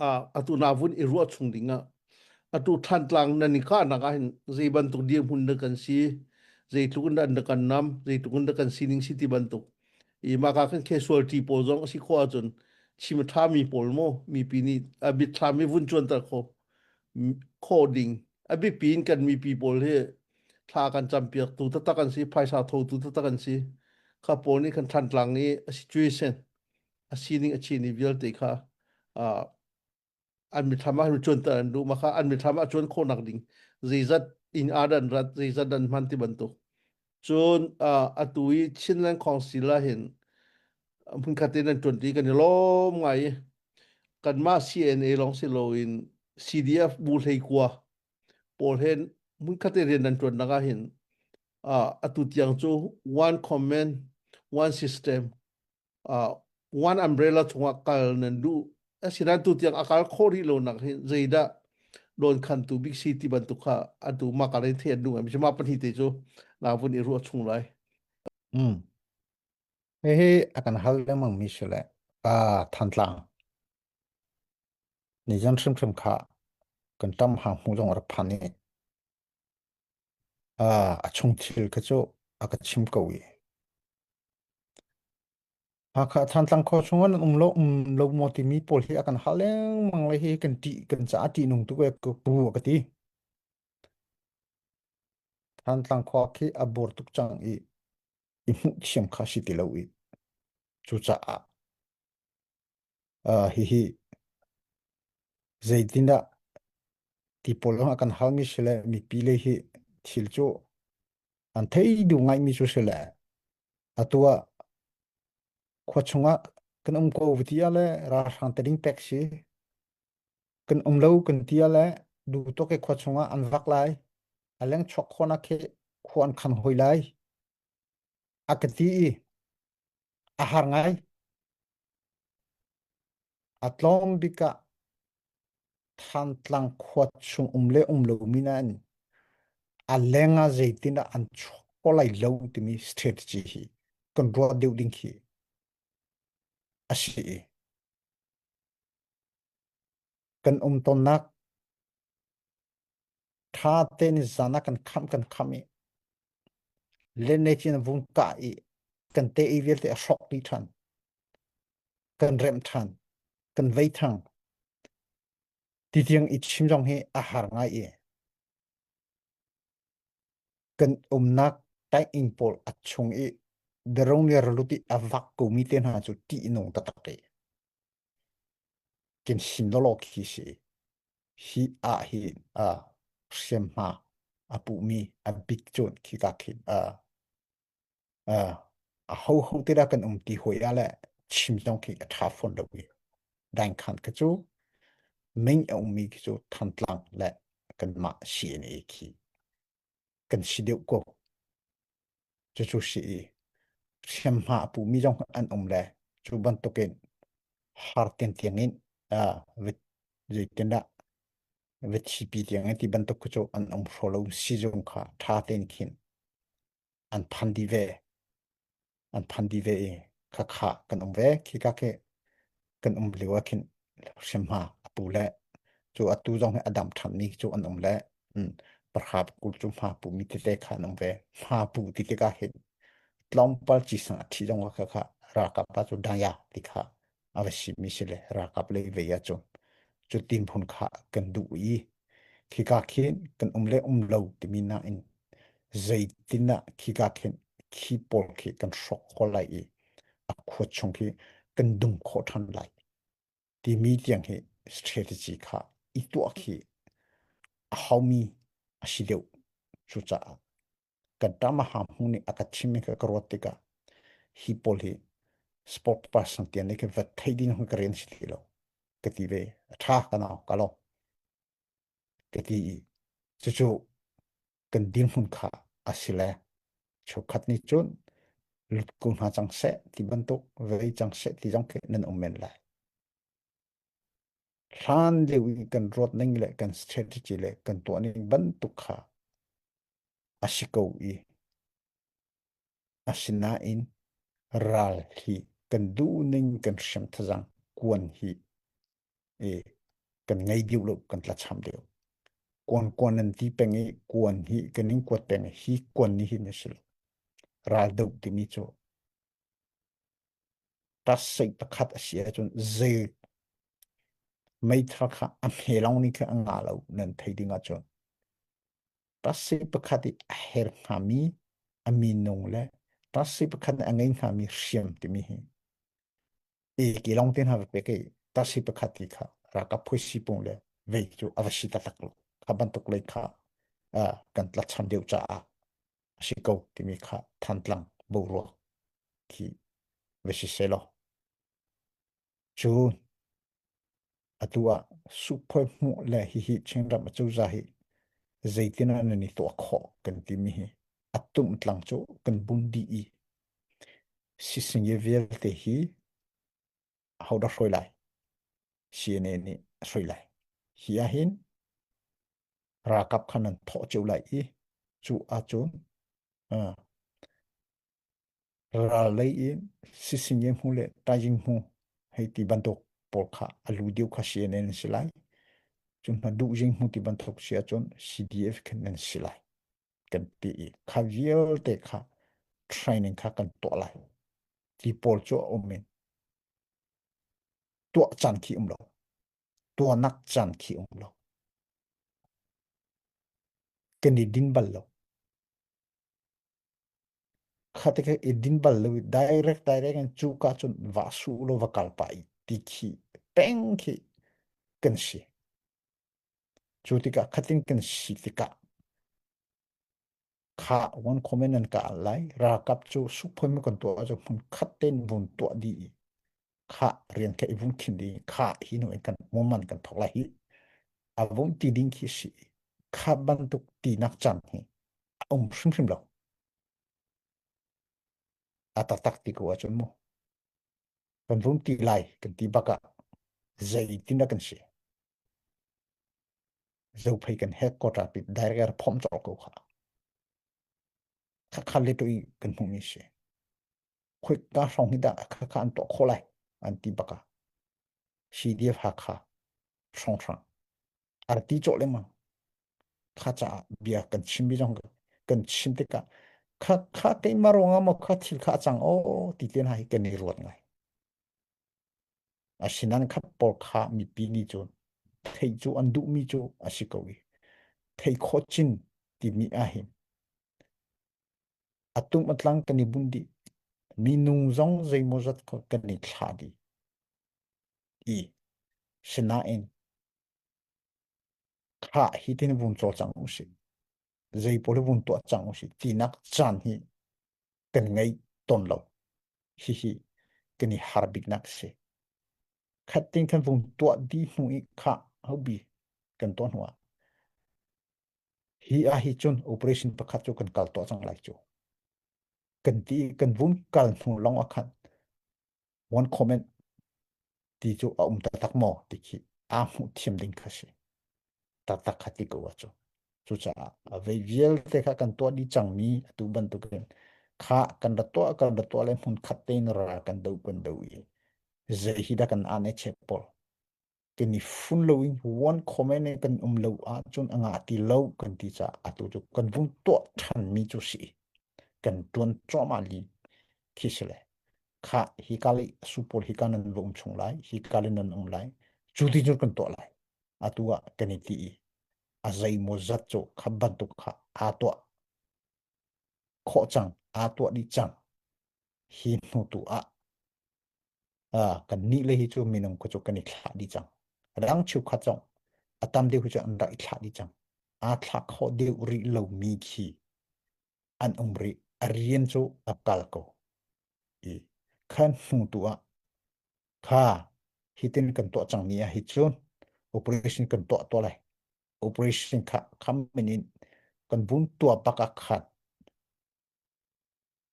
atu na vun i ruat chung dinga atu than tlang na ni ka na ka hin zei ban tu dia hun na kan si zei tu kun da kan nam zei tu kun da kan sining city ban tu i ma ka kan casualty po zong si kho chun chim tha mi pol mo mi pi ni a bit tha mi vun chon ta kho coding a bit pin kan mi pi pol he tha kan cham piak tu ta kan si phaisa tho tu ta kan si kha po ni kan than tlang ni situation a sining a chi ni vial te kha aอันมีธรรมะมันชวนแต่ดูมาค่ะอันมีธรรมะชวนโคนักดิ่งรีจัดอินอาดันรัดรีจัดดันมันที่บรรทุกจนอัตุยชิ้นแรงของศิลาเห็นมึงคัดเต้นจนตีกันล้มไงกันมา CNA ลองสิโลอิน CDF บูเทกัวโปลเห็นมึงคัดเต้นจนนักเห็นอัตุที่ยังจู one command one system อ่า one umbrella ชงอักกัลนันดูsinan tu tiang akal khori lo nak zeida don khan tu big city ban tu kha atu ma ka le the du mi ma pani te jo na bun i ru chung lai he akan hal le mang mi shule than tlang ni jan shim kha kan tam ha mu jong ar phani a chung thil ka cho aka chim ko wi kha than tlang kho chungan lo mo ti mi pol hi akan haleng mang le hi kan cha ti nung tu ko pu ka ti than tlang kho khi abor tuk chang i mu shem kha si ti lo i chu cha hi zaitinda ti pol akan hal mi shele mi pi le hi thil cho an thei du ngai mi chu shele atua kho chunga kan ko vitia le ra sang tading pek si kan lo kan tia le du to ke kho chunga an vak lai aleng chok khona ke khon khan hoi lai akati ahar ngai atlong bika than tlang khot chung le lo minan alenga zeitina an chokolai lo timi strategy hi kan ro deu ding hi asi kan ton nak tha ten zana kan khami len ne chin vung ka I kan te I vel te shok ni than kan rem than kan vei thang ti tiang I chim jong he ahar ngai kan nak tai in pol achung derong ni raluti avak ko mi ten ha chu ti nong ta tak kin sim lo ki si hi sem ma apu mi a big chon ki ka khin a ho te da kan ti hoi ala chim jong ki tha phon lo wi dang khan ka chu ming mi ki chu than tlang le kan ma si ne ki kan si de ko chu si sem ma apu mi jong an le chu ban to ken har ten tiangin vit tenda vit chipi tiang ti ban to ko chu an follow si jong kha tha ten khin an phandi ve kha kan ve ki ka ke kan lewa khin semha apu le chu atu jong adam tham ni chu an le parhap kul chu ma pu mi te kha ve ma pu ti te ka he tlom par chi sa thi jong kha ra ka pa chu daya ti kha avasi mi sile ra ka ple ve ya chu tin phun kha kan du I ki ka khin kan le lo ti mi na in zaitina ki ka khin ki pol ki kan shok ko lai a kho chung ki kan dung kho than lai ti mi tiang he strategy kha I tu ki how mi asideu chu cha kan tama ha huni akachimi ka karotika hi pol hi sport person tian ke va thaidin hu karen silo kati ve tha kana kalo kati chu kan din hun kha asile chu khatni chun lut kun ha chang se ti bantuk ve chang se ti jong ke nen omen lai ran le wi kan rot ning le kan strategy le kan to ni bantuk kha asiko asina in ral hi kan du ning kan shem thajang kuan hi กันไงดิวโลกันละชามเดียวกวนนันที่เป็นกวนฮีกันนิ่งกวนเป็นฮีกวนนี่ฮินสิลราดูที่มีโจตัดสิประคัดเสียจนเจไม่ทักค่ะอันเฮลังนี่คืออังกาลนั่นที่ดิ่งจนตัดสิประคัดเฮร์ฮามีอามีนงเลยตัดสิประคัดอังเงฮามีเสียมที่มีกี่ลองเต้นหาไปเกยตัดสิประคัดที่ค่ะรักกับผู้สิปงเลยเวกจูอวชิตตักลุขับันตุกเลยค่ะกันละชันเดียวจ้าสิเกาที่มีค่ะทันตลังบูรัวที่เวชิเซโลจูนอตัวสุภาพมุเลยฮิเชิงรับมาจูใจใจที่นั่นนี่ตัวขอกันที่มีอัตุมตลังจูกันบุญดีสิสิงเยเวลเตฮีเขาได้ช่วยไล่เชียนนี่ช่วยไล่ฮิอาหินรักกับขนาดทอจูไล่จูอาจูนราเลยสิสิงเยมูเลตาจิงมูให้ที่บันทุกปอลขาอลูดิวขาเชียนนี่สิไลจนมาดูจิงมูที่บันทุกเสียจน CDF กันนั่นสิไลกันตีข้าเยลเตค่ะ training ค่ะกันตัวไลที่ปอลจัวอมเมนตัวจันขี้เราตัวนักจันขี้เรากันดินบัลเราข้าแต่ก็ดินบัลเรา direct กันจูก้าจนวาสูโลวกัลไปตีขี้เป็งขี้กันสิ Chutika katin kan sitika kha one comment an ka lai ra kap chu suphoi me kon to ajo mun khaten bun to di kha rian ka ibun khindi kha hi no kan moman kan thokla hi avun ti ding ki si kha ban tuk ti nak chan hi shim shim lo ata tak ti ko ajo mo kan vun ti lai kan ti baka zai ti na kan si zo phai kan hek ko ta pi dai ga phom chol ko kha le to i kan mu mi si khoi ka song hi da kha an to kholai an ti baka CDF 哈卡双双，而地做了嘛，卡扎比亚跟亲比上个，跟亲的个，卡给马龙啊么卡提卡张哦，地点还跟你乱来，啊是咱卡波卡米比你做，提做安度米做啊是个位，提靠近地米啊hin，啊东马lang跟你本地，米农中在么子个跟你差的，伊是哪样？卡一定不做账东西。dây bố vun tua chẳng gì tí nắc chan hi cần ngay tôn lâu hi hi cần hi harbik nắc se khát tinh kan vun tua đi mui kha hau bi cần tôn hoa hi a hi chun operation pakhat chu cần kal to chang lai chu cần tí cần vun kal nu long akhan one comment tí chu ta tak mo tí khi a mu thiam ding khasi ta khati ko wa chu chu cha ve viel te kha kan to di chang mi tu ban tu kan kha kan da to le mun khatein ra kan do kan do i ze hi da kan ane chepol ke ni fun lo in one comment ne kan lo a chun anga ti lo kan ti cha atu chu kan vun to than mi chu si kan tuan trauma li kisle kha hi kali support hi kan lo chung lai hi kali nan lai chu ti chu kan to lai atua kan ti azai mo zat cho khaban tu kha atwa kho chang atwa di chang hi nu tu kan ni le hi chu minam ko chu kan ni thla di chang rang chu kha chang atam de hu chu an rai thla di chang a thla kho de ri lo mi khi an umri arian chu akal ko i khan nu tu kha hitin kan to chang ni a hi chun operation kan to lai operation kha kham minin kan bun tua paka khat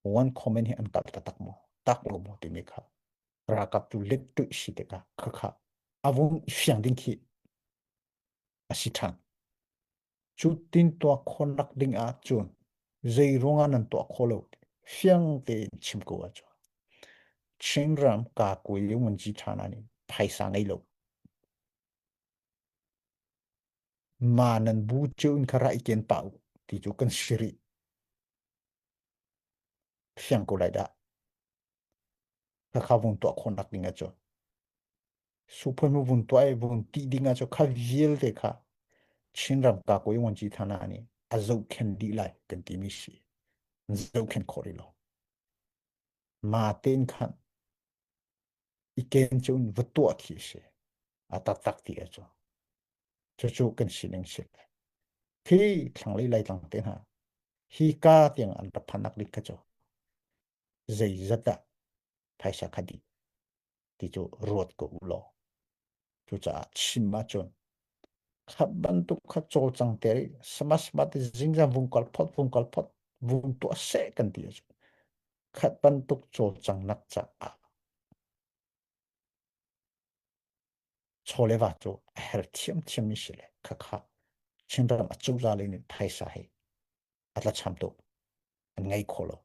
one comment hi an kal tak mo tak lo mo ti mi kha ra kap tu let tu si te ka kha avun fyang ding ki asithang chu tin to khon nak ding a chun zei ronga nan to kholo fyang te chim ko a chu chin ram ka ku yu mun ji thana ni phai sa ngai lo manan bu chun khara iken pau ti chu kan shiri fiang ko lai da ka khavun to khon dak ninga cho super mu bun to ai bun ti dinga cho kha viel de kha chin ram ka ko yon ji thana ni azau khen di lai kan ti mi shi zau khen khori lo ma ten khan iken chun vtu thi she atak tak ti a cho chu kan sining shi khi thang lai lai tang ten ha hi ka tiang an ta phanak lik ka cho zai zata phaisa khadi ti chu ruat ko lo chu cha chimma chon khaban tu kha chol chang te smas mat jingja vung kal phot vung to se kan ti chu khaban tu chol chang nak cha a chole wa chu her thiam thiam mi shile kha kha chinra ma chu za le ni phaisa he atla cham to ngai kholo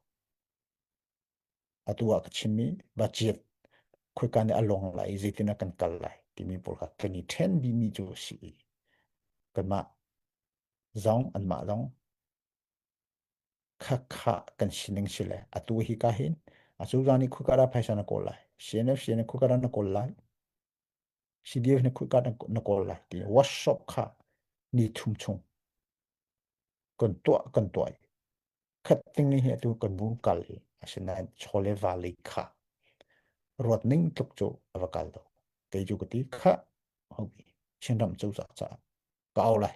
atua ka chimi ba chiet khoi kan along lai zitina kan kal lai ti mi por ka kani then bi mi chu si kan ma zong an ma zong kha kha kan sining sile atu hi ka hin asu zani khukara phaisa na kolai cnf khukara na kolai cdf ne khukara na kolai ti workshop kha ni thum chung kan to khat ting ni he tu kan bu kal hi asina chole valley kha rot ning tuk chu avakal do te ju ti kha hobi chendam chu sa cha kaw lai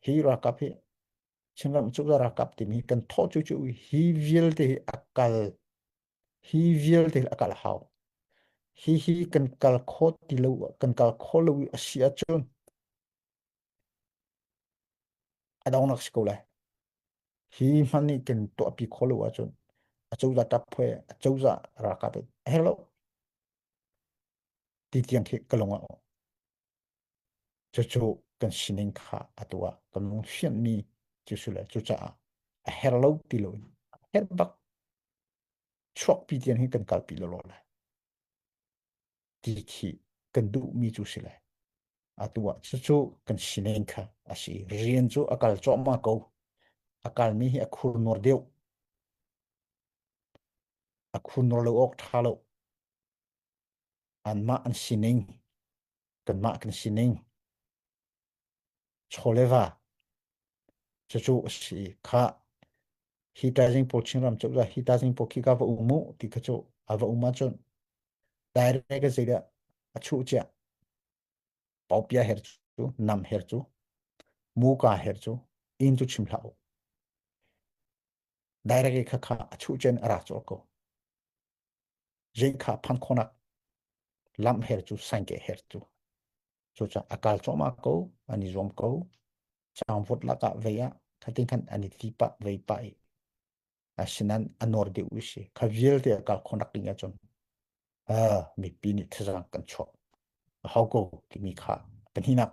hi ra ka phi chendam chu ra kap ti mi kan tho chu chu hi vil te akal hau hi kan kal kho ti lo kan kal kho lo asia chun adong nak skola hi mani kan to pi kho lo chun achau za tap phwe achau za ra ka pe hello ti tiang khi kalonga chu chu kan sining kha atwa kan mong hian mi chu su la chu cha a hello ti lo her bak chok pi tian hi kan kal pi lo la ti khi kan du mi chu sila atwa chu chu kan sining kha asi rian chu akal cho ma ko akal mi hi akhur nor deu akhur nor lo ok thalo an ma an sining kan ma kan sining choleva chu chu si kha hi ta jing po chingram chu za hi ta jing po ki ka va umu ti kha chu ava uma chon direct ga zira achu cha pau pia her chu nam her chu mu ka her chu in chu chim lao direct kha kha achu chen ara chu ko jing kha phan khona lam her chu sang ke her chu chu cha akal cho ma ko ani zom ko chang vot la ka ve ya khatin khan ani ti pa ve pa asinan anor de ushi khaviel te akal khona kinga chon mi pini thang kan cho how go ki mi kha kan hinak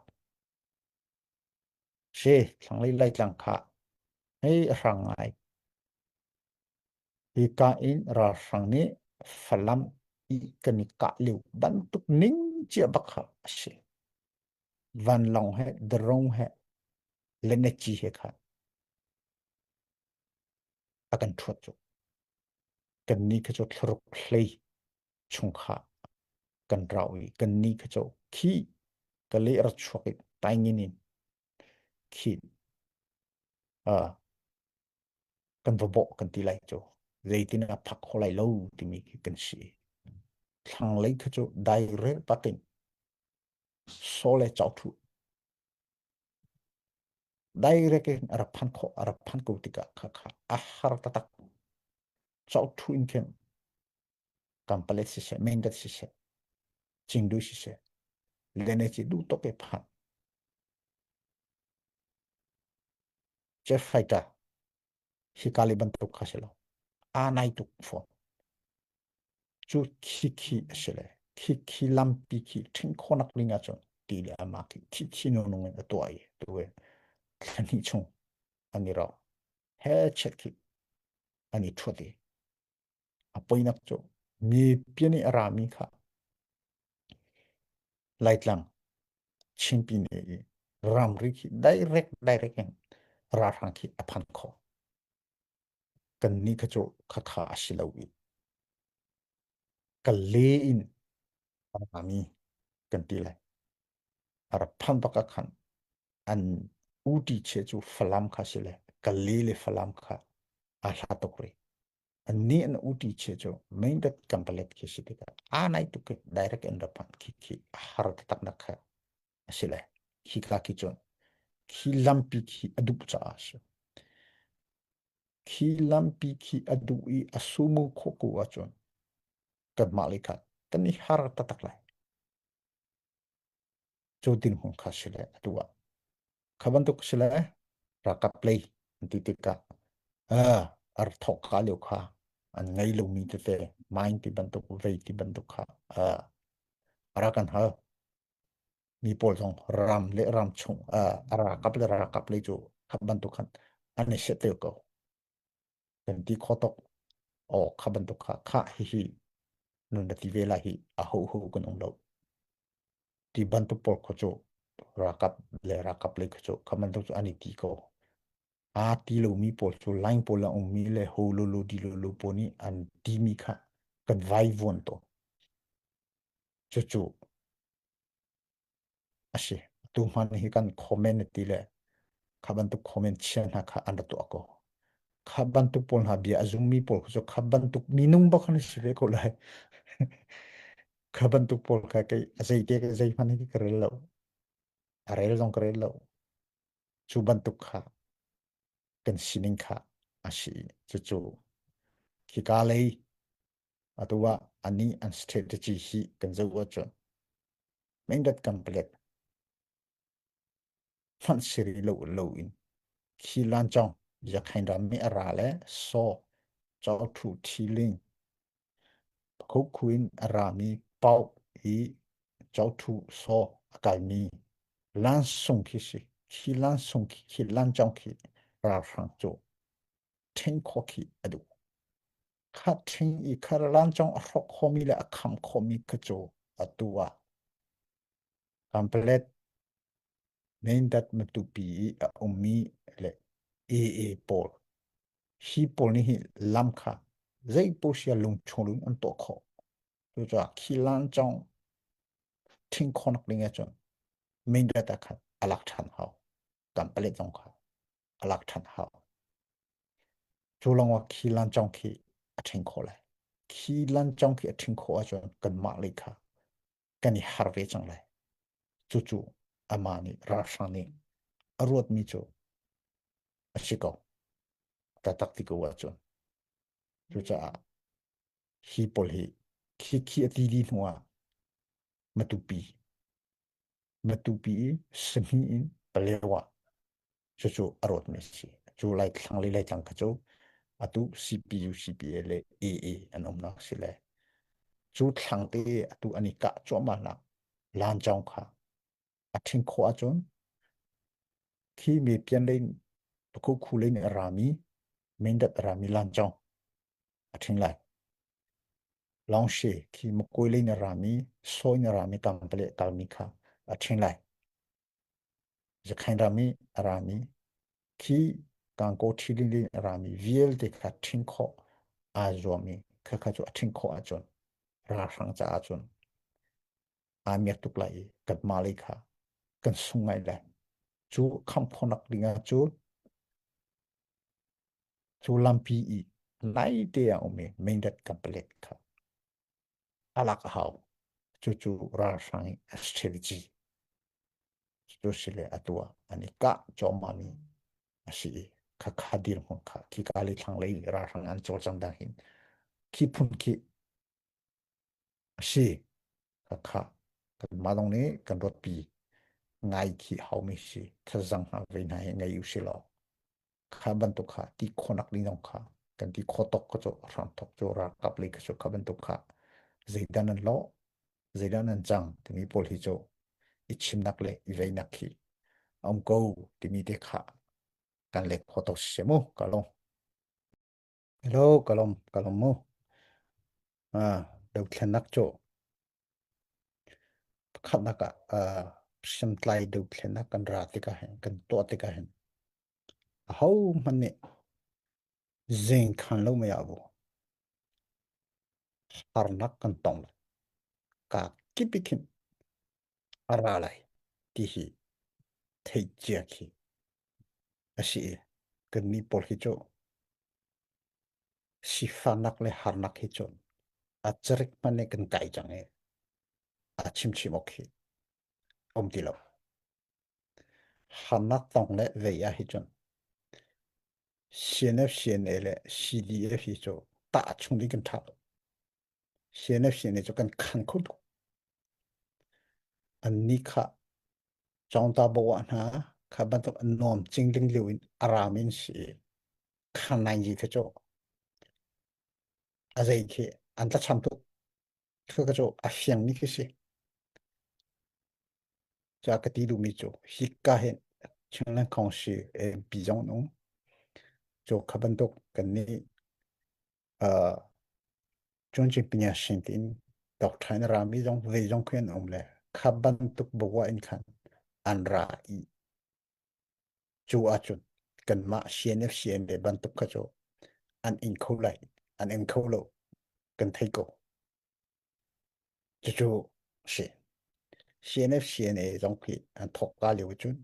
she thang lai tlang kha ei rang ai hi ka in ra rang ni falam I kan ka liu ban tuk ning chia bak kha she van long hai drong hai lene chi he kha akan thot chu kan ni kha chu thruk play chung kha kan rawi kan ni kha chu khi ka le ra chok tai ngin khi kan bo kan ti lai chu reitin a phak kholai lo ti mi kan si thang lấy cái chỗ direct patin so le chau thu direct ke arapan ko tika kha kha ahar tatak chau thu in kem kampale si se mengat si se chingdu si se lene chi du to ke phan chef fighter hikali ban to khaselo anai tu phone chu khi sele khi lampi khi thing khonak linga chon ti le ama khi no no nge to ai to we khani chung ani ro he chet ki ani thodi apoinak cho mi piani arami kha light lang chimpi ne ram riki direct yang rarang ki apan ko kan ni kacho kaka asilawi kalein kami kan tilai arapan bakakan an uti cheju falam ka sile kalele falam ka alatokre ani an uti cheju maindat kampalet ki sitika anai tu ke direct endapan ki harat tak nakha sile hika ki jon ki lampi ki adup cha asu ki lampi ki adui asumu koku ajon kad malika tani harat tak lai jodin hon ka sile adua kabantuk sile rakap play titika ar thok ka leo kha an ngai lo mi te mind ti bantuk ve ti bantuk kha arakan ha mi pol song ram le ram chung ara kap le jo kha bantuk khan ane se te ko kan ti khotok o kha bantuk kha hi nun da ti vela hi a ho kan ong lo ti bantuk pol ko jo rakap le ko jo kha bantuk ani ti ko ti lo mi pol so line pol la ong mi le ho lo di lo poni an ti mi kha kan vai von to chu ashe tu man hi kan comment ti le khaban tu comment chen ha kha anda to ako khaban tu pol ha bia azung mi pol so khaban tu minung ba khan sive ko lai khaban tu pol ka kai azai te azai man hi karel lo arel dong karel lo chu ban tu kha kan sining kha ashi chu ki ka lei atwa ani an strategy hi kan zo wa chon main dat complete fan siri lo in khi lan chong ya khain da mi ara le so chaw thu thi ling khou khuin ara mi pau i chaw thu so akai mi lan sung khi lan sung khi lan chong khi ra phang cho thing kho khi adu kha thing i khar lan chong a khok khomi le a kham khomi ka cho atua complete main dat matupi a ummi le pol hi pol ni hi lam kha zai po sia lung chulun an to kho to cha khilan chong thing khonak linga chon main data kha alak than hao complete jong kha alak than hao chulong wa khilan chong khi a thing kho lai khilan chong khi a thing kho a chon kan ma le kha kan ni harve chang lai chu amani rashani arot mi cho ashiko ta taktiko wa chon chu cha hi pol hi khi ati di nuwa matupi semi in palewa chu arot mi si chu lai thang lai chang ka chu atu CPU CPL AA an omna sile chu thang te atu ani ka cho ma na lan chong kha athing kho a chon khi mi pian lein ko khu lein rami main dat rami lan chong athing lai long she khi mo koi lein rami soi na rami tam ple tal mi kha athing lai je khain rami khi kang ko thilin lein rami viel te kha thing kho a zo mi kha chu athing kho a chon ra sang cha a chon a mi tuk lai kat ma le kha kan sungai lai chu kham phonak dinga chu lampi i nai te a ome main dat complete kha alak hau chu ra sang strategy chu sile atwa ani ka chomani asi kha khadir hon kha ki kali thang lei ra sang an chol chang da hin ki phun ki asi kha kan madong ne kan rot pi ngai ki hau mi si thazang ha ve nai ngai u si lo kha ban to kha ti khonak ni nong kha kan ti khotok ko cho ran tok cho ra kap le ka cho kha ban to kha zeidan an lo zeidan an chang ti mi pol hi cho ichim nak le i ve nak ki am ko ti mi te kha kan le khotok se mo ka long hello kalom mo dau thlan nak cho khat nak sem tlai do thlena kan ra te ka hen kan to te ka hen how man ne zeng khan lo me ya bo har nak kan tong ka kipikin ara lai ti hi thei chia ki asi kan ni por hi cho sifanak le harnak hi cho acharik man ne kan kai chang e achim chim okhi om ti lo harnak tong le ve ya hi chon CNF CNL CDF 就大冲的跟差，CNF CNL 就跟看口头，อันนี้ค่ะจองตาบอกว่านะข้าบันทึกนอมจริงจริงเร็วอารามอินสีขันนายยี่ก็จะอะไรที่อันตรชันตุคือก็จะอาเซียนนี่คือสิจากที่ดูมิจูฮิกาเห็นช่วงนั้นของสิปีจงนู้จะข้าบันทึกกันนี้จงจริงเป็นอย่างสิ่งที่ดอกไทยนรามีจงเวจงขึ้นองเลยข้าบันทึกบอกว่าอินขันอันราอีจูอาจุนกันมาเชียนเชียนเดบันทึกก็จะอันอินเขาไหลอันอินเขาโลกันไทยก็จู่ๆสิเชียนเชียนจงพี่อันทอกกาลิวจุน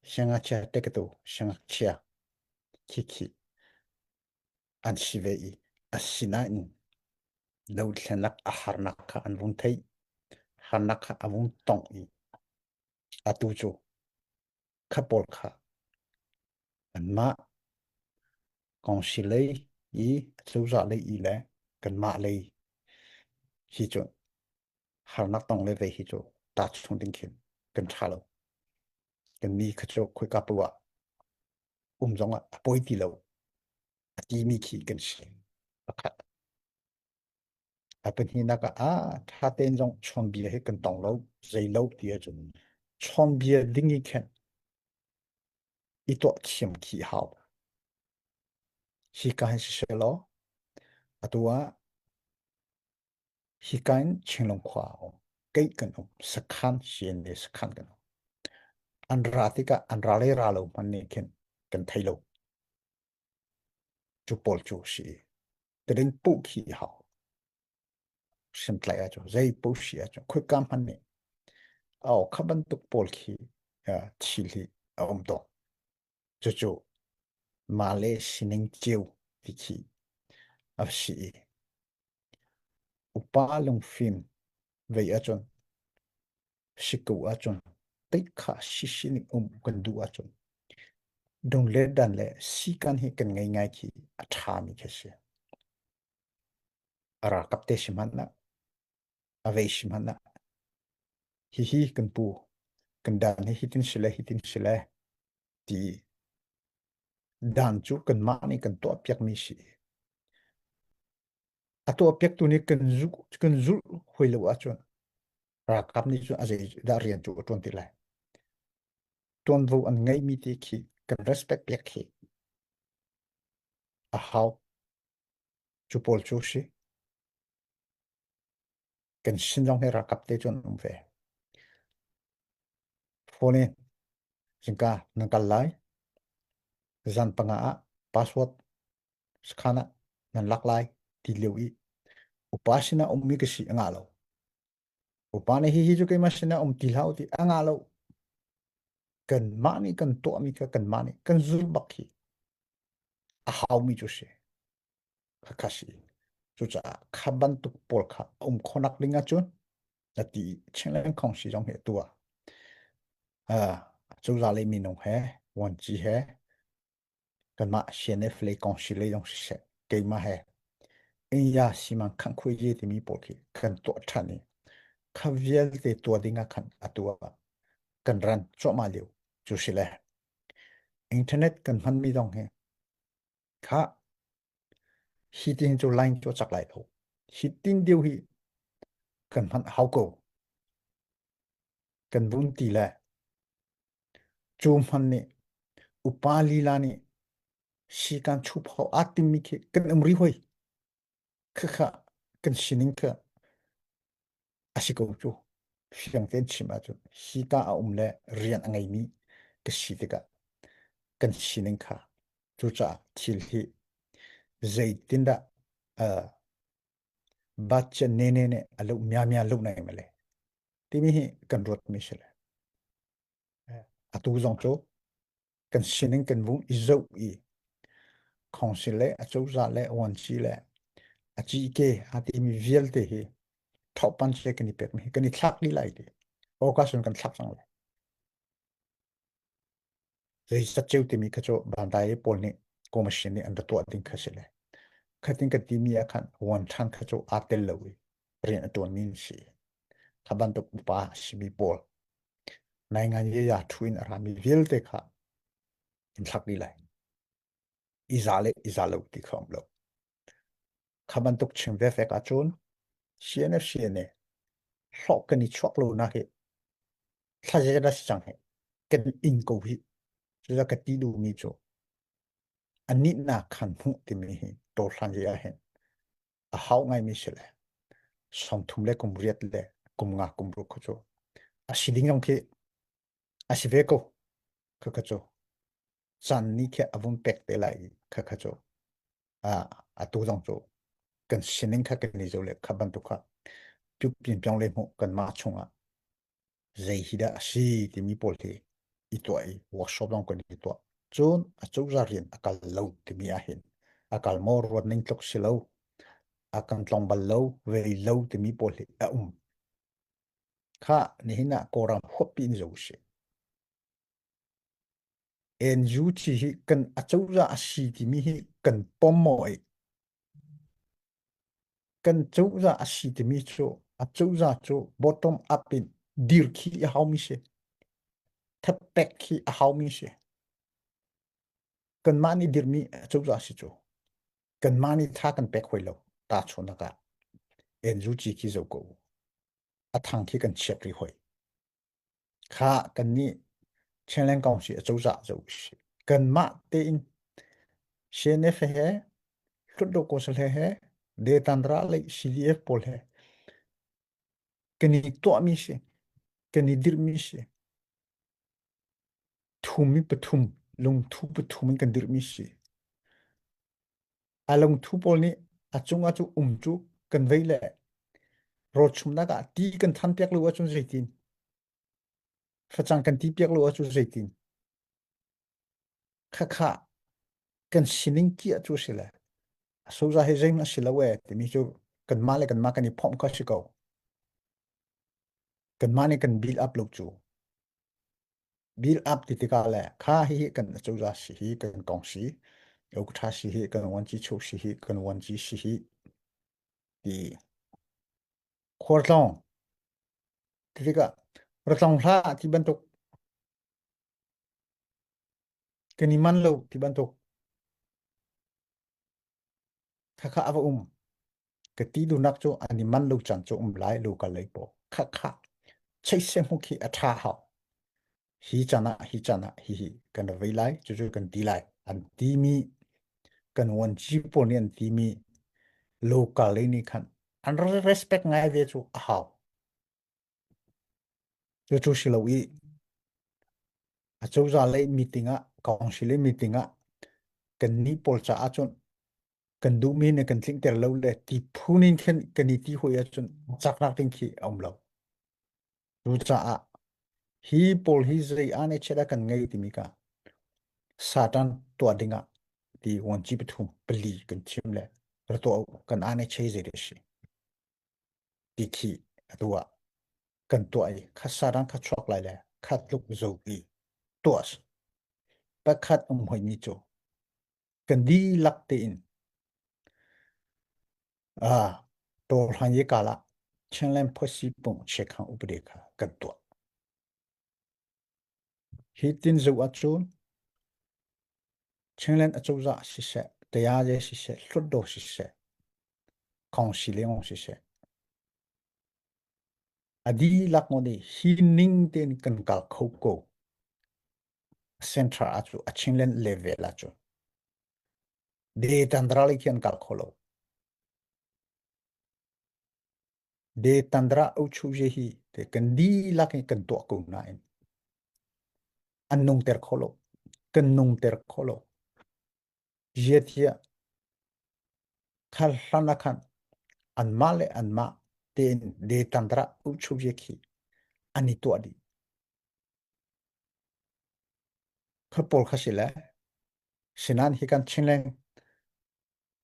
เชียงอาเชียเด็กตัวเชียงอาเชียคิอันสิเวอีอันสินาอินเราเช่นนักอาหารนักอันวุ้นไทยหานักอันวุ้นตองอีอาตูจูขับปอลค่ะอันมากองสิเลยอีสุจาเลยอีแหละกันมาเลยฮิจุนหานักตองเลยไปฮิจูตัดชงดิ้งขึ้นกันชาโลกันมีขจกคุยกับปัวจงอ่ะป่วยตีเราตีมีขี้กันสินะครับเป็นที่นักถ้าเต้นจงชนเบียให้กันตองเราใจเราเดียจนชนเบียดิ้งอีกแค่อีตัวเขียมขี้หาวฮิการสิเชลอตัวฮิการเชิงลงขวาเกี่ยกันสักขันเสียนเดสักขันกันอันราติกะอันราเลราโลมันนี่แค่กันไทยโลจูปอลจูสีแต่เรื่องปุ๊กขี้หาวสิมไลอาจูใจปุ๊กสีอาจูคุยกันมันนี่เอาขับบันตุกปอลขี้ชิลีตัวจู่ๆมาเลสินิงเจียวที่ขี้อาศีอุปาลงฟิล์มเวียจนสิกูอาจนติดขาชิชินิกันดูอาจนดงเล็ดดันเล่สิกันให้กันง่ายๆขี้อัฐามิแค่เสียรักกับเตชิมันนะอเวชิมันนะฮิกันปูกันดันให้ฮิตินสิเลที่ดันจูกันมานี่กันตัวเปียกมิสิตัวเปียกตัวนี้กันจูคุยเลวอาจนรักกับนี่จูอาจจะได้เรียนจูจนที่ไรตัวนู้อันง่ายมีที่ขี้กัน respect เปียกขี้how จูปอลจูสิกันสินจงให้รักกับเตจนเวโฟนี่สิงกานังกันไลจันปังอาพาสเวิร์ดสขานนันลักไลทีเลียวอีอุปาสินะมิกสิอ่างอาโลอุปาเนี่ยฮิจูเกมาสินะทีลาวที่อ่างอาโลกันมานี่กันตัวมิกกันมานี่กันซุลบักฮีhow มิจูเชข้าสิจุจ้าขับบันตุกปอลข้าคนนักลิงอาจุนนาทีเช่นเรื่องของสิจงเหตัวจุจ้าเลยมีนงเฮวันจีเฮกันมาเชนเนฟเลยของสิเลยจงสิเชเกมาเฮเอียสิมันขังคุยเยที่มีปอลกันตัวท่านี่ข้าเวลเตตัวดิ้งขันตัวกันรันจอมาเลียวจุสิเลยอินเทอร์เน็ตกันมันมีตรงเฮข้าฮิตติ้งจูไลน์จูจักไลโอฮิตติ้งเดียวฮีกันมันฮาวโกกันบุญตีแลจูมันนี่อุปาลีลานี่สิการชุบเขาอาติมิเคกันริหวยคือข้ากันสินิงค์อาศิโกจู phiang ten chima chu hi ka a le rian angai mi ka shi te ka kan shinin kha chu cha thil hi zaitin da batcha ne alo mya lo nai male ti mi hi kan rot mi shele atu zong chu kan shinin kan bu izo i council a chu za le wan chi le a chi ke a ti mi viel te hi top pan che kan ni pek mi kan ni thak ni lai ti occasion kan thak sang le zai sa cheu ti mi ka chu ban dai pol ni ko machine ni an da to ting kha shele khatin ka ti mi a khan wan than kha chu a tel lo wi ren aton min si khaban to pa si mi pol nai ngan ye ya thuin ara mi viel te kha in thak ni lai izalo ti khom lo khaban tok chim ve fe ka chun cnf cne hlok kan ni chok lo na he tha je da chang he kan in ko hi ra ka ti du mi cho ani na khan hu ti mi hi to san je a he a hau ngai mi sele som thum le kum riat le kum nga kum ru ko cho a siding yong ke a si ve ko ka cho chan ni ke avun pek te lai ka cho a tu jong cho kan sining kha kan ni zo le khaban tu kha tu pin pyang le mo kan ma chunga zai hi da si ti mi pol the I to ai workshop long kan I to chun a chu za rian akal lo ti mi a hin akal mor ro ning tlok si lo akan tlong bal lo ve lo ti mi pol he a kha ni hina koram hop pin zo se en ju chi hi kan a chu za a si ti mi hi kan pom mo ai kan chu za a si ti mi chu a chu za chu bottom up in dir khi a how mi se thap pek khi a how mi se kan mani dir mi a chu za si chu kan mani tha kan pek hoi lo ta chu na ka en ju chi ki zo ko a thang khi kan chep ri hoi kha kan ni chenlen kaung si a chu za zo si kan ma te in cnf he lut do ko sel he de tandra le cdf pol he kan ni to mi se kan ni dir mi se thumi pathum lung thu pathum kan dir mi se along thu pol ni achunga chu chu kan veile ro chumna ka ti kan than pek lu achun zeitin phachang kan ti pek lu achun zeitin kha kha kan sining ki achu sila so za he zaim sila we ti mi chu kan ma kan ni phom ka shi ko kan ma ni kan build up lu chu build up ti ti ka le kha hi kan chu za si hi kan kong si eu tha si hi kan wan chi chu si hi kan wan chi si hi ti khortong ti ka rotong hla ti ban tok kan ni man lo ti ban tok kha kha ava cái tí du nắc cho anh man lâu chẳng cho lại lâu cả lấy bộ khắc khắc chạy xem không khi atha hảo hi chana hi cần vây lại cho cần đi lại anh tí mi cần wann chi po ni anh tí mi lâu cả lấy ni khăn anh respect ngay về cho hảo cho xí lâu ý à cho ra lấy meeting á còn xí lấy meeting á cần ni pol cha chọn cần đủ mi này cần tính tiền lâu để thì phu nên cần đi tí hồi chọn chắc nát tính khi ông lâuรู้จักฮีปอลฮีใจอันนี้เชื่อกันไงที่มีกันซาตันตัวดิ่งที่วันจีบทุ่มปลีกันชิมเลยแล้วตัวกันอันนี้เชื่อใจเดชิที่ขี้ตัวกันตัวไอ้ข้าซาตันข้าช็อกเลยแหละข้าลุกโจกีตัวสไปข้าหอยมิโจกันดีลักเตินตัวหันยี่กาละเช่นเล่นพอสิปุ่งเช็คหางอุปเดกกันตัวฮิตินจูอัจจุนเช่นเล่นอัจจุจะสิเสแต่ยาเจสิเสสุดโดสิเสของสิเลงสิเสอดีลักโมดีฮินิ่งเตนกันกัลเขาโกเซ็นทรัลอัจจุเช่นเล่นเลเวลอัจจุเดตันดราลิกันกัลเขาโลเดตันดราอุชูเจฮี te kan di la kan to ko na in annung ter kholo kan nung ter kholo jetia khal hana khan an male an ma ten de tandra u chu ki ani to adi khapol khasila sinan hikan chinleng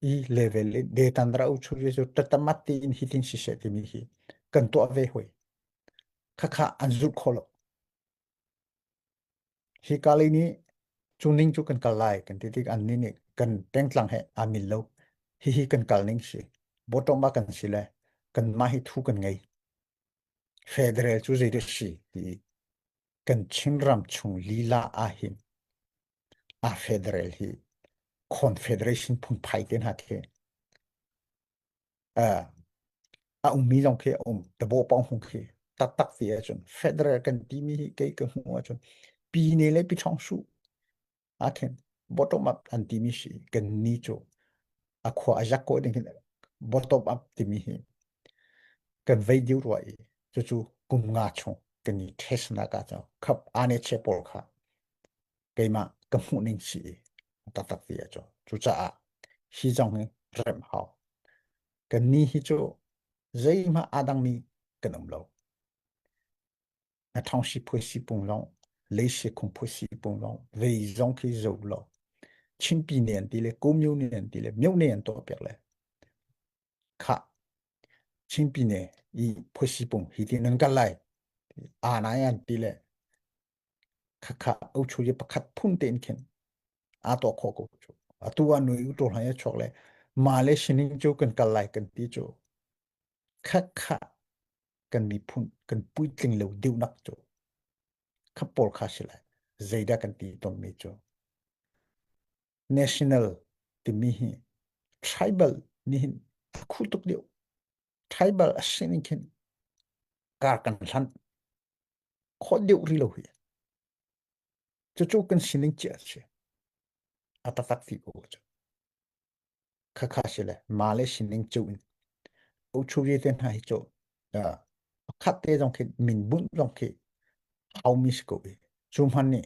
I level de tandra u chu je tatamati in hitin si se ti mi hi kan to ave hoi khakha anzu kholo hi kali ni chuning chu kan kalai kan ti tik an ni ni kan tengtlang he amil lo hi kan kalning si bottom ba kan sile kan ma hi thu kan ngai federal chu je de si ti kan chinram chung lila a hin a federal hi confederation phun phai ten ha the a mi jong khe de bo pong hong khe tak tak fi a chun federal kan ti mi hi ke ka hu a chun pi ne le pi chong su a khen bottom up an ti mi shi kan ni cho a khwa a jak ko ding bottom up ti mi hi kan vei diu roi chu chu kum nga chung kan ni test na ka cha khap ane che por kha ke ma ka mu ning si tak tak fi a cho chu cha a hi jong he rem hao kan ni hi cho zai ma adang mi kan lo à thong si phu si pung long lấy si kung phu si pung long về dòng khi dầu lo chín pi niên tỷ lệ cố miêu niên to bẹt lệ khá chín pi niên y phu si pung hi ti nâng cái lại à nãy anh tỷ lệ khá khá âu chu ye bắt phun tên khen à to khó cố chu à tu anh nuôi tu hay chọc lệ mà lệ xin ninh chu cần cái lại cần tí chu khá khá cần bị phun cần bụi tinh lâu điêu nắc chu khá bol khá xí lại dây đã cần tí tông mi chu national ti mi hi tribal ni hin khu tuk diu tribal asin kin kar kan hlan kho diu ri lo hi chu chu kan sining chi che ata tak fi ko chu kha kha shile male sining chu u chu ye ten hai chu da khat te jong ke min bun jong ke how mis ko be chu man ni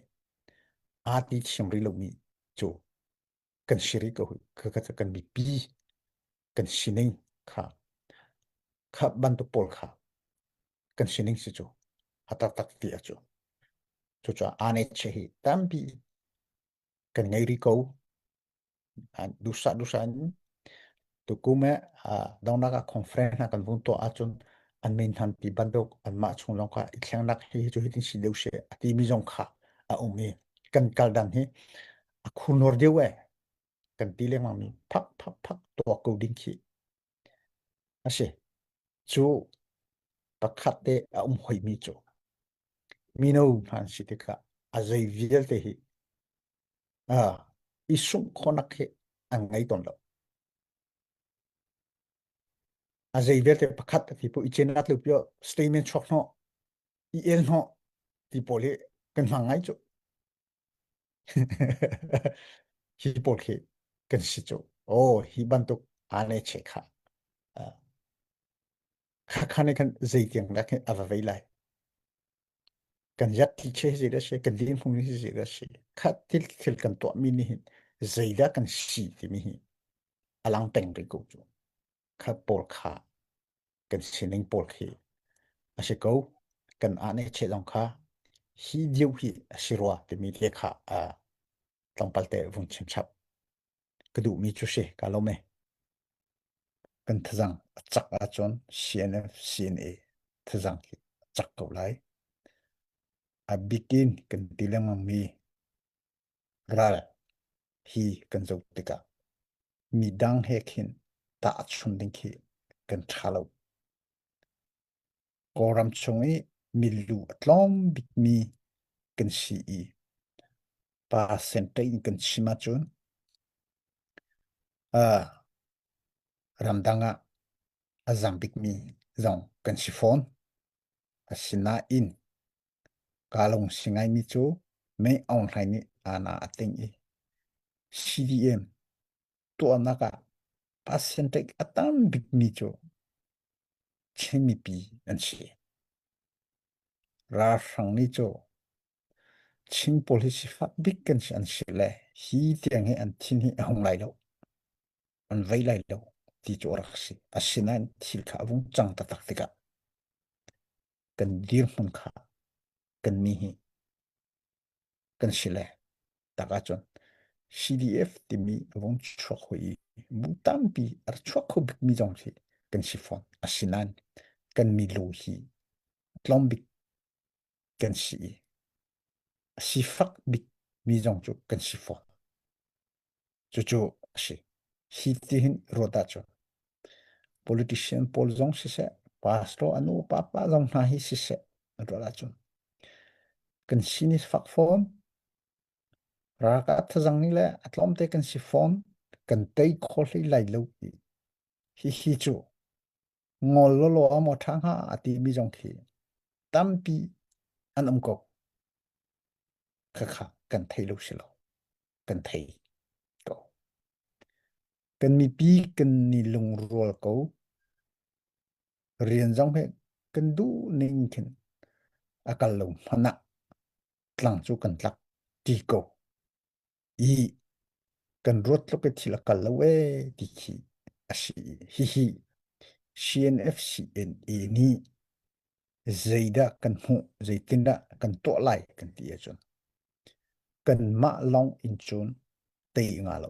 a ti sim ri lo mi chu kan shiri ko kha kha kan bi pi kan sining kha kha ban to pol kha kan sining si chu ata tak fi a chu chu chu ane che hi tampi kan ngai ri ko dusa dusa tu kume dong na ka conference na kan vun to achun an main han pi bandok an ma chung long kha ikhyang nak hi chu hitin si deu she ati mi jong kha a umi kan kal dan hi a khunor deu e kan ti le ma mi phak phak phak to ko ding khi ase chu pakhat te a hoi mi chu mi no han si te kha a zai vial te hi a isung khonak he an ngai ton lo a zai vial te pakhat ti po ichen at lu pyo statement chok no i el no ti po le kan mangai chu hi por ke kan si chu oh hi ban tu ane che kha kha khane kan zai tiang la ke ava vai lai kan yat ti che zai da she kan din phung ni zai da she kha til til kan to mi ni zai da kan si ti mi hi alang peng ri ko chu kha por kha kan sining por ke ase ko kan ane che dong kha hi diu hi asirwa ti mi le kha tong palte vun chim chap kadu mi chu she ka lo me kan thazang chak a chon CNF CNA thazang ki chak ko lai a bikin kan tilang mi ral hi kan zo tika mi dang he khin ta chun ding ki kan thalo koram chungi milu atlom bit mi kan si I pa sentai kan sima chun a ramdanga azambik mi zong kan sifon asina in kalong singai mi chu me on hai ni ana ating I CDM to anaka percentage atam big mi chu chemi pi an si ราสังนี่โจชิง policy ฟักบิ๊กกันอันสิเลยฮีเตียงให้อันที่นี่หงไหลแล้วอันไว้ไหลแล้วที่โจรักสิอาศินันที่ข้าวุ้งจังตะตักติกะกันดีร์มันข้ากันมีฮีกันสิเลยตากาจน CDF ที่มีวุ้งชัวคุยมุตัมปีอาร์ชัวคุบิกมีจงสิกันสิฟอนอาศินันกันมีลูฮีลอมบิกกันสิสิฟักบิกมีจงจุกันสิฟอนจู่ๆสิฮีที่หินโรดาจน politician Paul Zong sise pastor anu papa Zong nahi sise adola chun kan sinis fak phone raka thazang ni le atlom te kan si phone kan tei kholi lai lo hi chu ngol lo amo thang ha ati mi jong khi tampi an ko kha kan thei lo silo kan thei ko kan mi pi kan ni lung rol ko rian jong he kan du ning khin akal lo hana tlang chu kan tlak ti ko i kan rot lo ke thila kal lo we ti khi ashi hi CNFCNA ni zaida kan hu zaitinda kan to lai kan ti achon kan ma long in chun tei nga lo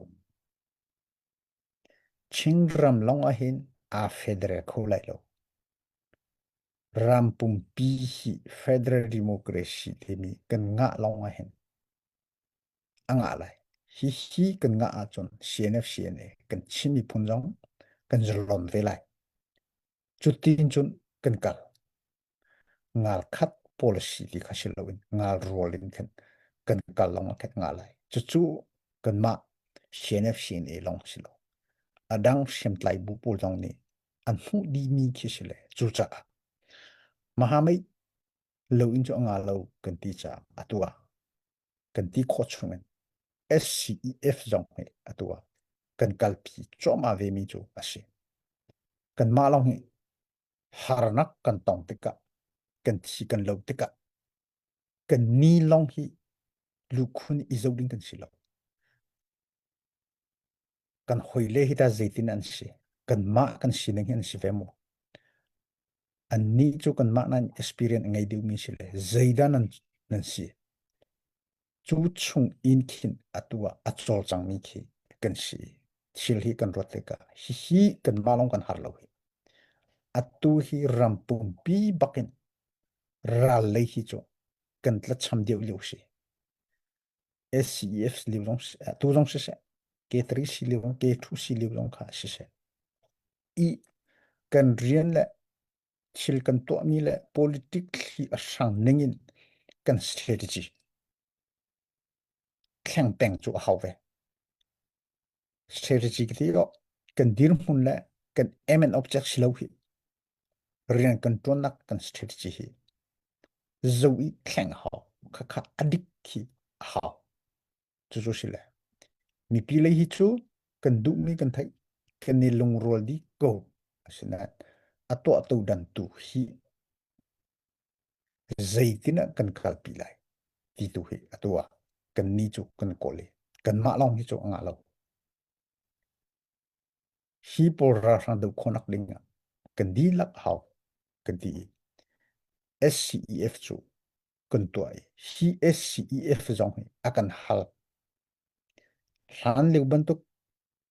chingram long a hin a federal ko lai lo rampum pi hi federal democracy temi kan nga long a hin anga lai hi kan nga a chon CNFCNA kan chimi punjong kan zlom ve lai chutin chun kan kal ngal khat policy li khashilawin ngal rolin kan kal long khat ngalai chu kan ma CNFCNA long silo adang semtlai bu pol jong ni an hu di mi khisile chu cha mahamai lo in cho ngalo kan ti cha atua kan ti kho chungen SCEF jong he atua kan kalpi choma ve mi chu ase kan ma long he haranak kan tong tika kan thi kan lo tika kan ni long hi lukhun izoding kan silo kan hoile hita zaitin an si kan ma kan sineng an si vemo an ni chu kan ma nan experience ngai diu mi sile zaida nan si chu chung in khin atua achol chang mi khi kan si sil hi kan rote ka hi kan ma long kan har lo hi atu hi rampum pi bakin ra le hi chu kan tla cham deu liu si SCF liu long tu long se K3 si liu long K2 si liu long kha si se i kan rian le sil kan to mi le politically asang nengin kan strategy klang peng chu hawe strategy ki ro kan dir mun le kan aim and object silo hi rian kan ton nak kan strategy hi zo i klang ha kha adik ki ha chu chu sile mi pi le hi chu kan du mi kan thai kan ni lung rol di go asina ato ato dan tu hi zaitina kan kalpi lai ti tu hi atua kan ni chu kan kole kan ma long hi chu nga lo hi por ra ran do khonak linga kan di lak haw kan ti SCEF chu kan to ai hi SCEF jong hi akan hal ran le bantuk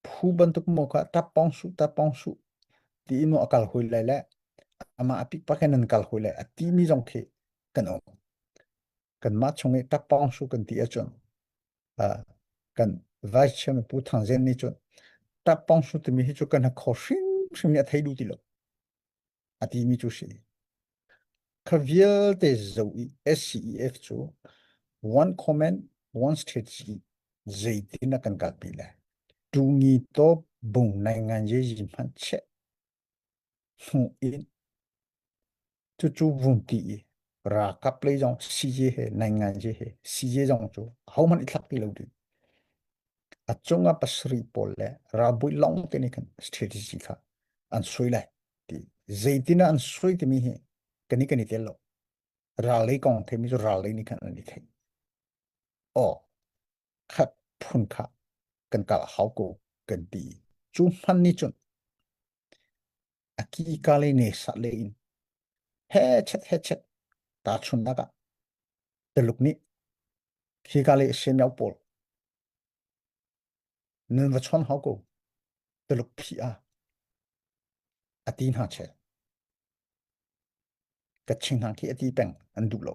phu bantuk mo ka ta pong su ti mo akal hoi lai la ama apik pa kan kal hoi lai ati mi jong khi kan o kan ma chunge ta pong su kan ti achon a kan vice chairman pu thang zen ni chon ta pong su ti mi hi chu kan kho shing ya thai du ti lo ati mi chu shi kaviel te zo SCEF chu one comment one strategy zaitina kan kal pi la tu ngi to bung nai ngan je ji man che hu in chu vung ti ra kap le jong si je he nai ngan je he si je jong chu how man itlak ti lo di achunga pasri polle ra bui long te ni kan strategy kha an soi lai ti zaitina an soi ti mi he kani te lo rally kong the mi zo rally ni kan ni the o khat phun kha kan kal hau ko kan ti chu man ni chun aki kale ne sa le in he chet ta chun na ka te luk ni khi kale se miao pol nen va chon hau ko te luk phi a atin ha che ka ching ha ki ati peng an du lo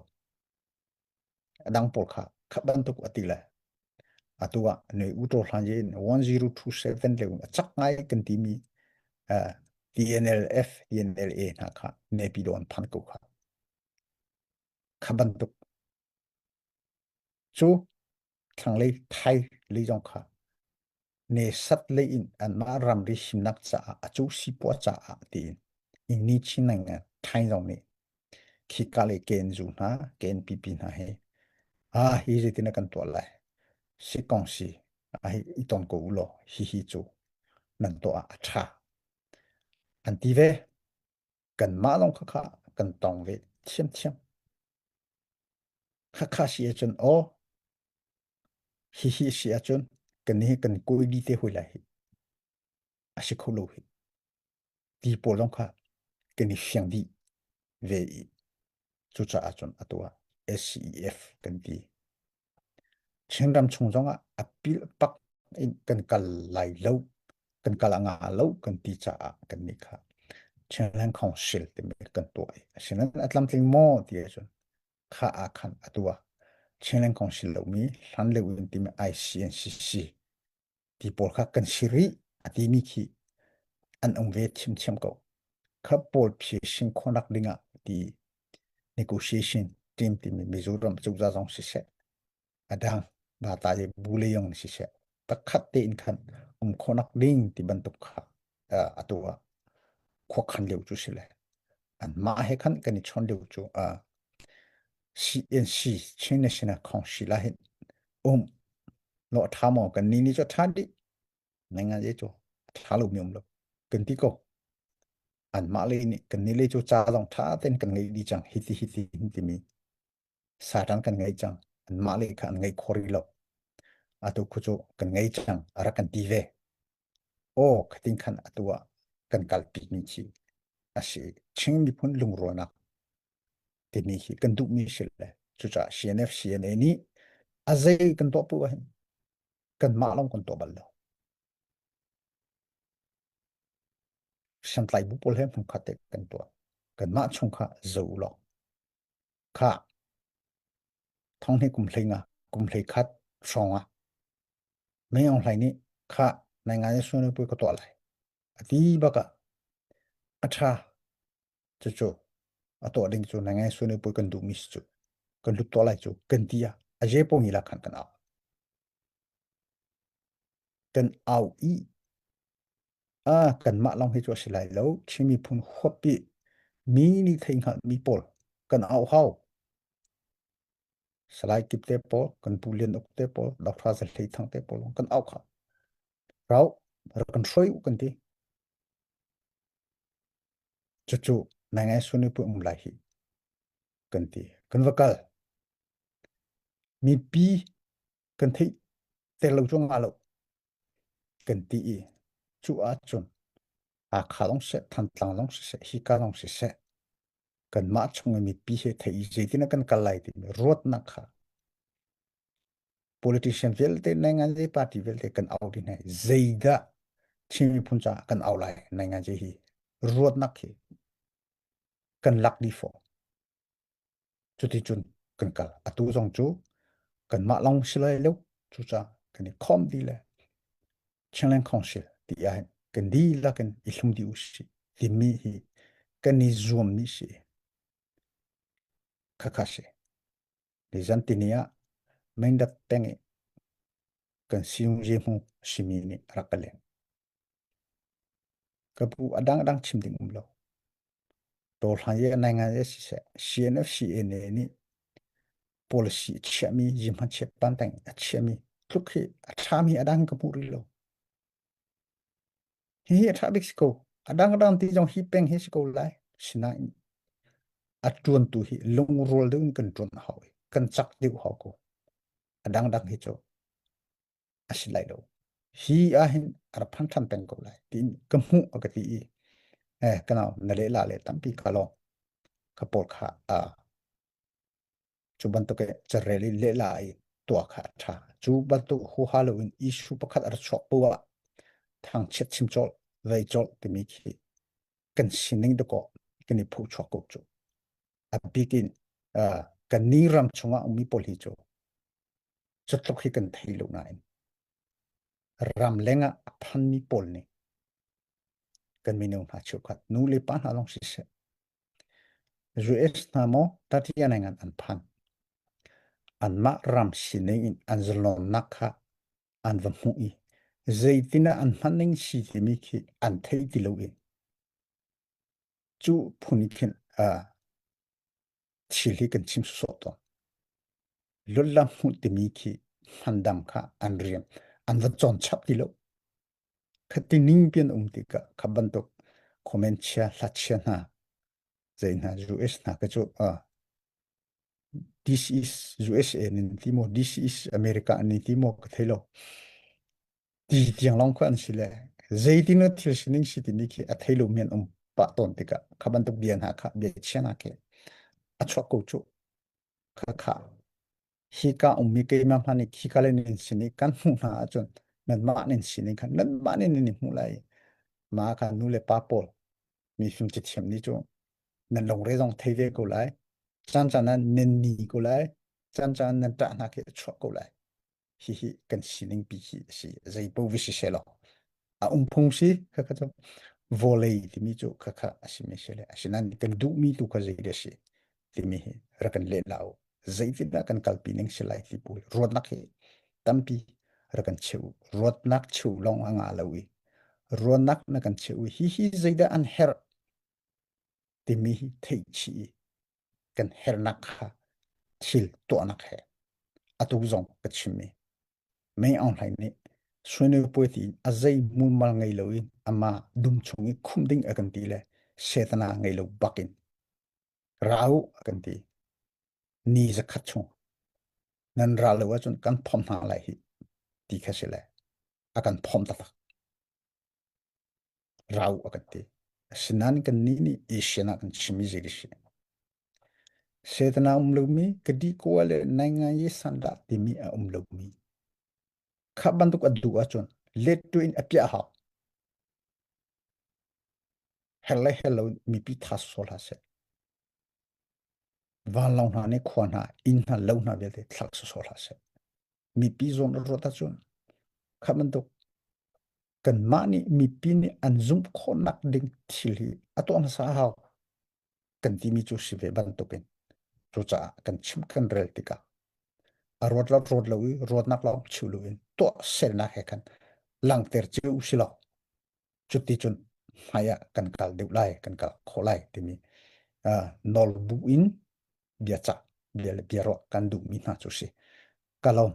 adang pol kha khaban to ati la atua ne u to hlan je 1027 le chak ngai kan ti mi DNLF DNLA na kha ne pi don phan ko kha khaban to chu thang le thai le jong kha ne sat le in an ma ram ri sim nak cha a chu si po cha a ti in ni chin nang thai jong ni khi ka le ken zu na ken pi pi na he a hi je tin kan to lai si kong si a hi i ton ko u lo hi chu nan to a tha an ti ve kan ma long kha kha kan tong ve thiam thiam kha kha si chun o hi si chun kan ni kan ko di te hui lai a si kho lo hi ti po long kha kan ni fyang di ve i chu cha a chun atwa SCEF kan ti chen ram chung jong a apil pak in kan kal lai lo kan kal nga lo kan ti cha a kan ni kha chen lang khong sil te me kan to ai sinan atlam ting mo ti a chun kha a khan atwa chen lang khong sil lo mi hlan le win ti me ICNCC ti por kha kan siri ati mi khi an ong ve chim chim ko kha pol phi sing khonak dinga ti negotiation team ti me mizoram chu za jong si se adang ba ta ye bule yong si se ta khat te in khan khonak ding ti ban tuk kha atwa kho khan leu chu sile an ma he khan kan ni chon leu chu CNC Chin National Khong Shila hin lo tha mo kan ni cho tha di nga je cho tha lo myom lo kan ti ko an ma le ni kan ni le cho cha long tha ten kan ngai di chang hiti mi sa tan kan ngai chang an ma le khan ngai khori lo atu khu cho kan ngai chang ara kan ti ve o khatin khan atua kan kal pi ni chi asi ching mi phun lung ro na te mi hi kan du mi shil le chu cha CNF CNA ni azai kan to pu wa kan ma long kan to bal lo sam tlai bu pol hem kha te kan to kan ma chung kha zo lo kha thong he kum hlinga kum hlei khat songa me ong hlai ni kha nai nga ne su ne pu ko to lai ati ba ka acha chu chu ato ding chu nai nga su ne pu kan du mi chu kan lu to lai chu kan tia a je po mi la khan kan au i kan ma long hi chu silai lo chimi phun khopi mi ni thing ha mi pol kan au hau salai kip te pol kan pulian ok te pol dak tha sa hlei thang te pol kan au kha rau kan soi u kan ti chu chu na ngai su ni pu lai hi kan ti kan vakal mi pi kan thei te lo chu nga lo kan ti i chu a chun a kha long se than tlang long se hi ka long se kan ma chung mi pi he thei je tin kan kalai ti rot na kha politician velte nenga je party velte kan au din hai zeida chimi phuncha kan au lai nenga je hi rot nak hi kan lak di fo chuti chun kan kal atu jong chu kan ma long silai lo chu cha kan ni khom di le chalen council ti ya kan di la kan ilum di usi ti mi hi kan ni zoom mi si kakase di zantinia mendat pengi kan siung je mu simi ni rakale kapu adang adang chim ding lo to hlan ye nai nga ye si se CNF CNA ni policy chami jim han che pan tang chami klukhi chami adang ka puri lo hi atha bik ko adang adang ti jong hi peng hi ko lai sina atuan tu hi lung rol deun kan tron hawi kan chak deu haw ko adang dang hi cho asilai do hi a hin ar phan tham pen ko lai tin kamu akati kana na le la le tampi kalo kapol kha a chu ban to ke chareli le lai tua kha tha chu ban to hu halloween issue pakhat ar chok puwa thang chet chim chol vei chol ti mi khi kan sining do ko kini phu chok ko chu a bikin kan ni ram chunga umi pol hi chu chatlok hi kan thei lo na ram lenga phan mi pol ni kan mi no na chu khat nu le pa na long si se US na mo tatia na ngan an phan an ma ram sining in an zalon nakha an va mu i zeitina an maning si ti mi khi an thei ti lo in chu phuni khin chili kan chim so to lolla mu ti mi khi handam kha an riam an va chon chap ti lo khati ning pian ti ka khaban to comment chia la chia na zeina US na ka chu this is USA nin timo this is America nin timo ka thelo ti tiang long khan sile zeitina thil sining siti ni khi a thelo mian pa ton tika khaban to bian ha kha be chena ke achwa ko chu kha kha hi ka mi ke ma phani khi ka le nin sini kan hu na chon nan ma nin sini khan nan ma nin ni mu lai ma kha nu le pa pol mi sum chi chem ni chu nan long re dong thei ve ko lai chan chan nan nen ni ko lai chan chan nan ta na ke chwa ko lai hi kan sining pi hi si zai po vi si selo a phung si kha kha volley ti mi chu kha kha asime sele asinan kan du mi tu kha zai de si ti mi hi ra kan le lao zai ti da kan kalpi ning selai ti pu rod nak he tampi ra kan cheu rod nak cheu long anga lawi rod nak na kan cheu hi zai da an her ti mi hi thei chi kan her nak ha thil to nak he atu zong ka chimi mai on lai ni suene poeti azai mun mal ngai loin ama dum chungi khumding akan ti le setana ngai lo bakin rau akan ti ni za khachu nan ra lo chun kan phom na lai hi ti khasile akan phom ta rau akan ti sinan kan ni asiana kan chimi ziri shi setana umlumi kadi ko le nainga ye sanda ti mi a umlumi khabanduk adu achon let to in apia ha hello mi pi thas sol ha se van long na ne khwana in na lo na be de thak so sol ha se mi pi zon ro ta chon khabanduk kan mani mi pi ni anzum khonak ding thili aton sa ha kan ti mi chu si ve ban to pen chu cha kan chim kan rel tika a rod lo rod nak lo chu lu in to sel na he kan lang ter chu si lo chu ti chun haya kan kal de lai kan kal kholai ti mi nol bu in bia cha bia le bia ro kan du mi na chu si kalom